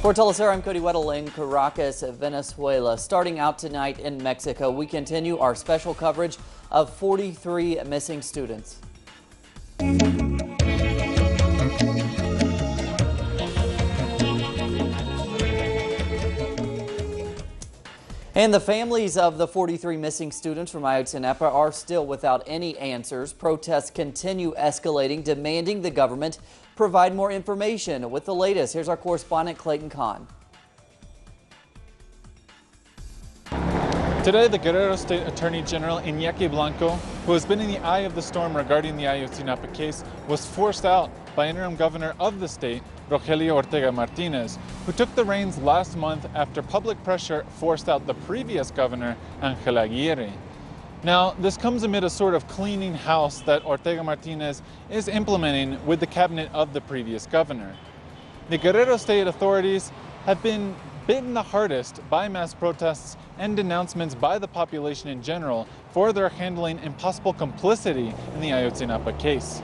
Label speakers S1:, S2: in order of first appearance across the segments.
S1: For Telesur, I'm Cody Weddle in Caracas, Venezuela. Starting out tonight in Mexico, we continue our special coverage of 43 missing students. And the families of the 43 missing students from Ayotzinapa are still without any answers. Protests continue escalating, demanding the government provide more information. With the latest, here's our correspondent Clayton Kahn.
S2: Today, the Guerrero State Attorney General Iñaki Blanco, who has been in the eye of the storm regarding the Ayotzinapa case, was forced out by interim governor of the state, Rogelio Ortega Martinez, who took the reins last month after public pressure forced out the previous governor, Angela Aguirre. Now, this comes amid a sort of cleaning house that Ortega Martinez is implementing with the cabinet of the previous governor. The Guerrero state authorities have been bitten the hardest by mass protests and denouncements by the population in general for their handling and possible complicity in the Ayotzinapa case.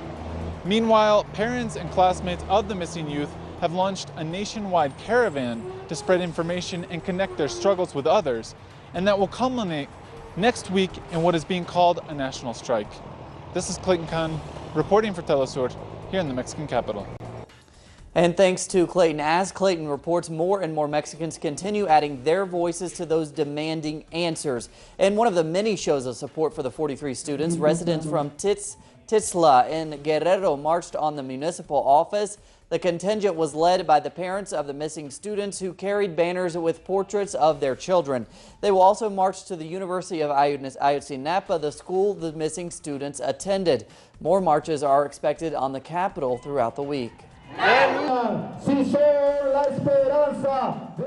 S2: Meanwhile, parents and classmates of the missing youth have launched a nationwide caravan to spread information and connect their struggles with others, and that will culminate next week in what is being called a national strike. This is Clayton Kahn reporting for Telesur here in the Mexican capital.
S1: And thanks to Clayton. As Clayton reports, more and more Mexicans continue adding their voices to those demanding answers. In one of the many shows of support for the 43 students, residents from Tizla in Guerrero marched on the municipal office. The contingent was led by the parents of the missing students who carried banners with portraits of their children. They will also march to the University of Ayotzinapa, the school the missing students attended. More marches are expected on the capital throughout the week.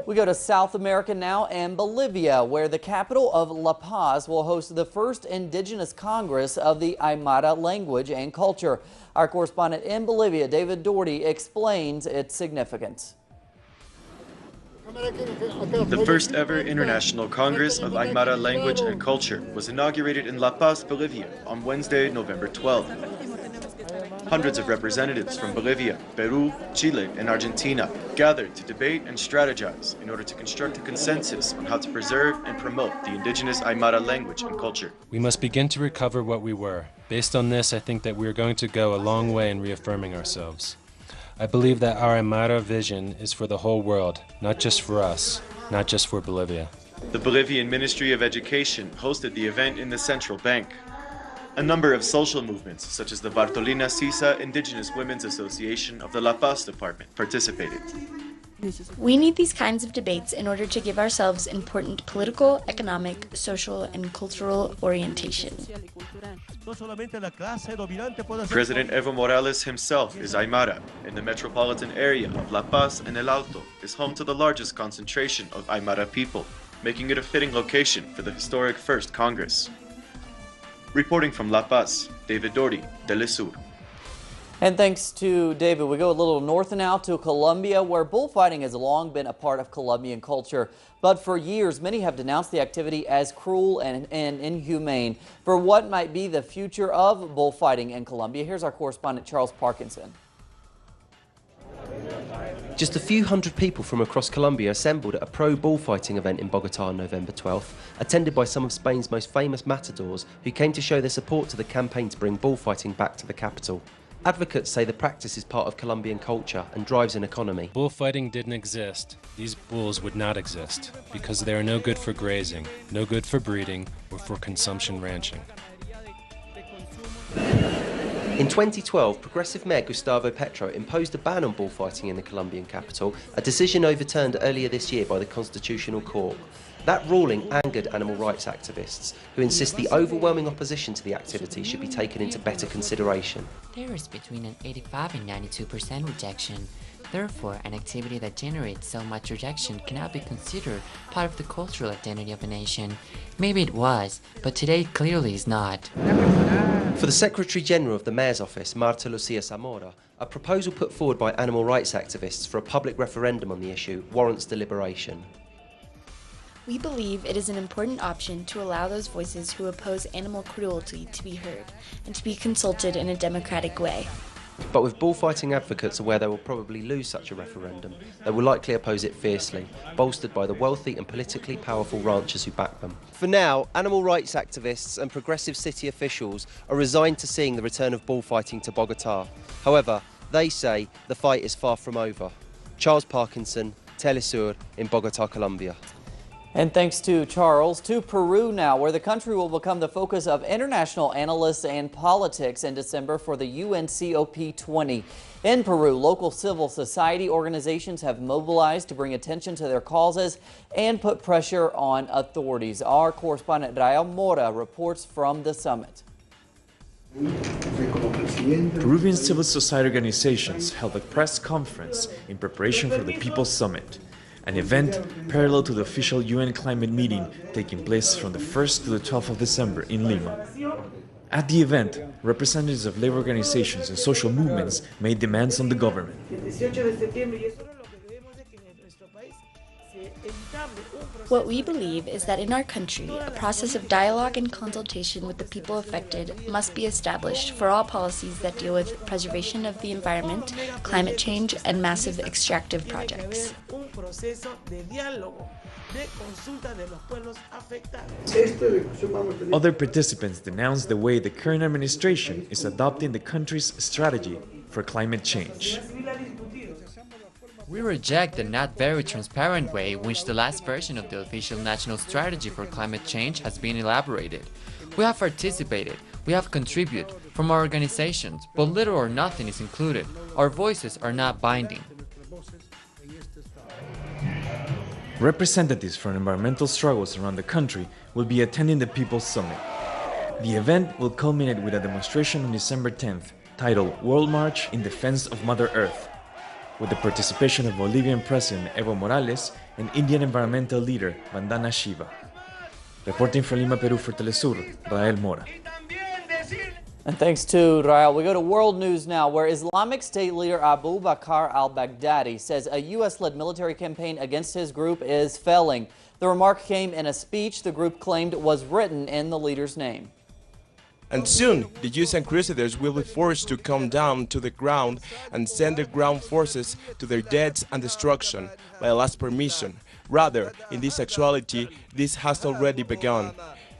S1: We go to South America now and Bolivia, where the capital of La Paz will host the first Indigenous Congress of the Aymara language and culture. Our correspondent in Bolivia, David Doherty, explains its significance.
S3: The first ever International Congress of Aymara Language and Culture was inaugurated in La Paz, Bolivia on Wednesday, November 12th. Hundreds of representatives from Bolivia, Peru, Chile, and Argentina gathered to debate and strategize in order to construct a consensus on how to preserve and promote the indigenous Aymara language and culture.
S4: We must begin to recover what we were. Based on this, I think that we are going to go a long way in reaffirming ourselves. I believe that our Aymara vision is for the whole world, not just for us, not just for Bolivia.
S3: The Bolivian Ministry of Education hosted the event in the Central Bank. A number of social movements, such as the Bartolina Sisa Indigenous Women's Association of the La Paz Department, participated.
S5: We need these kinds of debates in order to give ourselves important political, economic, social, and cultural orientation.
S3: President Evo Morales himself is Aymara, and the metropolitan area of La Paz and El Alto is home to the largest concentration of Aymara people, making it a fitting location for the historic First Congress. Reporting from La Paz, David Doherty, Telesur.
S1: And thanks to David, we go a little north now to Colombia, where bullfighting has long been a part of Colombian culture. But for years, many have denounced the activity as cruel and inhumane. For what might be the future of bullfighting in Colombia, here's our correspondent Charles Parkinson.
S6: Just a few hundred people from across Colombia assembled at a pro-bullfighting event in Bogotá on November 12th, attended by some of Spain's most famous matadors who came to show their support to the campaign to bring bullfighting back to the capital. Advocates say the practice is part of Colombian culture and drives an economy.
S4: Bullfighting didn't exist. These bulls would not exist because they are no good for grazing, no good for breeding, or for consumption ranching.
S6: In 2012, Progressive Mayor Gustavo Petro imposed a ban on bullfighting in the Colombian capital, a decision overturned earlier this year by the Constitutional Court. That ruling angered animal rights activists, who insist the overwhelming opposition to the activity should be taken into better consideration.
S7: There is between an 85 and 92% rejection. Therefore, an activity that generates so much rejection cannot be considered part of the cultural identity of a nation. Maybe it was, but today it clearly is not.
S6: For the Secretary General of the Mayor's Office, Marta Lucia Zamora, a proposal put forward by animal rights activists for a public referendum on the issue warrants deliberation.
S5: We believe it is an important option to allow those voices who oppose animal cruelty to be heard and to be consulted in a democratic way.
S6: But with bullfighting advocates aware they will probably lose such a referendum, they will likely oppose it fiercely, bolstered by the wealthy and politically powerful ranchers who back them. For now, animal rights activists and progressive city officials are resigned to seeing the return of bullfighting to Bogotá. However, they say the fight is far from over. Charles Parkinson, Telesur in Bogotá, Colombia.
S1: And thanks to Charles, to Peru now, where the country will become the focus of international analysts and politics in December for the UNCOP20. In Peru, local civil society organizations have mobilized to bring attention to their causes and put pressure on authorities. Our correspondent Rael Mora reports from the summit.
S8: Peruvian civil society organizations held a press conference in preparation for the People's Summit, an event parallel to the official UN climate meeting taking place from the 1st to the 12th of December in Lima. At the event, representatives of labor organizations and social movements made demands on the government.
S5: What we believe is that in our country, a process of dialogue and consultation with the people affected must be established for all policies that deal with preservation of the environment, climate change, and massive extractive projects.
S8: Other participants denounced the way the current administration is adopting the country's strategy for climate change.
S7: We reject the not very transparent way in which the last version of the official national strategy for climate change has been elaborated. We have participated, we have contributed from our organizations, but little or nothing is included. Our voices are not binding.
S8: Representatives from environmental struggles around the country will be attending the People's Summit. The event will culminate with a demonstration on December 10th, titled World March in Defense of Mother Earth, with the participation of Bolivian President Evo Morales and Indian environmental leader Vandana Shiva. Reporting from Lima, Peru for Telesur, Rael Mora.
S1: And thanks to Rael, we go to world news now, where Islamic State leader Abu Bakr al-Baghdadi says a U.S.-led military campaign against his group is failing. The remark came in a speech the group claimed was written in the leader's name.
S9: And soon, the Jews and Crusaders will be forced to come down to the ground and send their ground forces to their deaths and destruction by Allah's permission. Rather, in this actuality, this has already begun.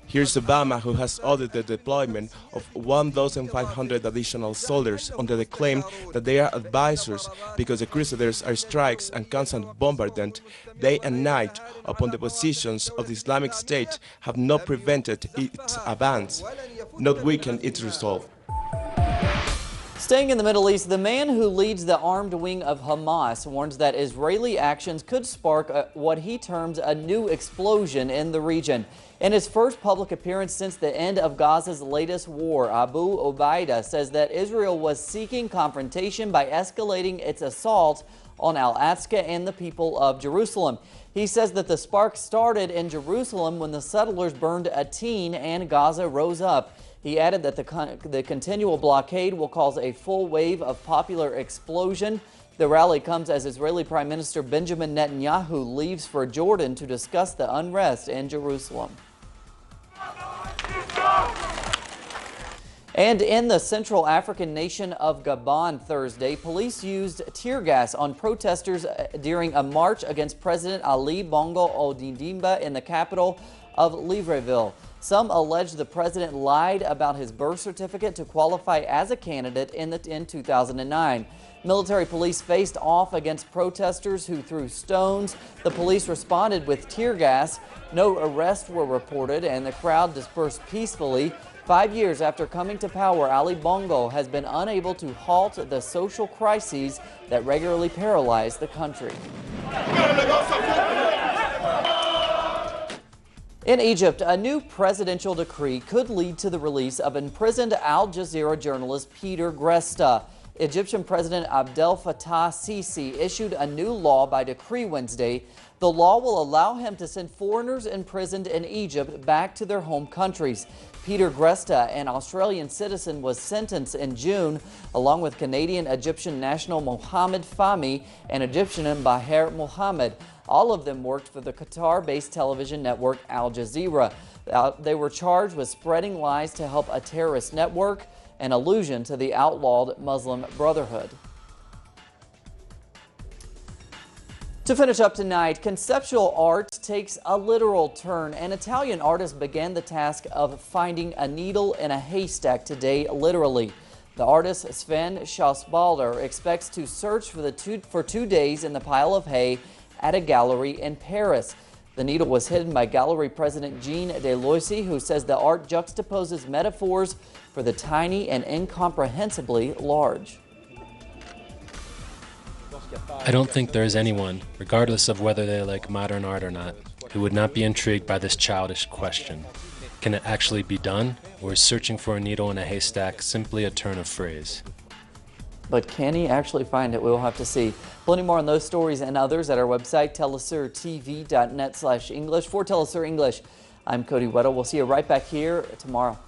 S9: Here's Obama, who has ordered the deployment of 1,500 additional soldiers under the claim that they are advisors because the Crusaders are strikes and constant bombardment day and night upon the positions of the Islamic State have not prevented its advance, not weakened its resolve.
S1: Staying in the Middle East, the man who leads the armed wing of Hamas warns that Israeli actions could spark what he terms a new explosion in the region. In his first public appearance since the end of Gaza's latest war, Abu Obaida says that Israel was seeking confrontation by escalating its assault on Al-Aqsa and the people of Jerusalem. He says that the spark started in Jerusalem when the settlers burned a teen and Gaza rose up. He added that the continual blockade will cause a full wave of popular explosion. The rally comes as Israeli Prime Minister Benjamin Netanyahu leaves for Jordan to discuss the unrest in Jerusalem. And in the Central African nation of Gabon Thursday, police used tear gas on protesters during a march against President Ali Bongo Ondimba in the capital of Libreville. Some allege the president lied about his birth certificate to qualify as a candidate in 2009. Military police faced off against protesters who threw stones. The police responded with tear gas. No arrests were reported and the crowd dispersed peacefully. 5 years after coming to power, Ali Bongo has been unable to halt the social crises that regularly paralyze the country. In Egypt, a new presidential decree could lead to the release of imprisoned Al Jazeera journalist Peter Gresta. Egyptian President Abdel Fattah Sisi issued a new law by decree Wednesday. The law will allow him to send foreigners imprisoned in Egypt back to their home countries. Peter Gresta, an Australian citizen, was sentenced in June, along with Canadian-Egyptian national Mohamed Fahmy and Egyptian Baher Mohamed. All of them worked for the Qatar-based television network Al Jazeera. They were charged with spreading lies to help a terrorist network. an allusion to the outlawed Muslim Brotherhood. To finish up tonight, conceptual art takes a literal turn. An Italian artist began the task of finding a needle in a haystack today, literally. The artist Sven Schausbalder expects to search for 2 days in the pile of hay at a gallery in Paris. The needle was hidden by gallery president Jean Deloisy, who says the art juxtaposes metaphors for the tiny and incomprehensibly large.
S4: I don't think there is anyone, regardless of whether they like modern art or not, who would not be intrigued by this childish question. Can it actually be done, or is searching for a needle in a haystack simply a turn of phrase?
S1: But can he actually find it? We'll have to see. Plenty more on those stories and others at our website, telesurtv.net/English. For Telesur English, I'm Cody Weddle. We'll see you right back here tomorrow.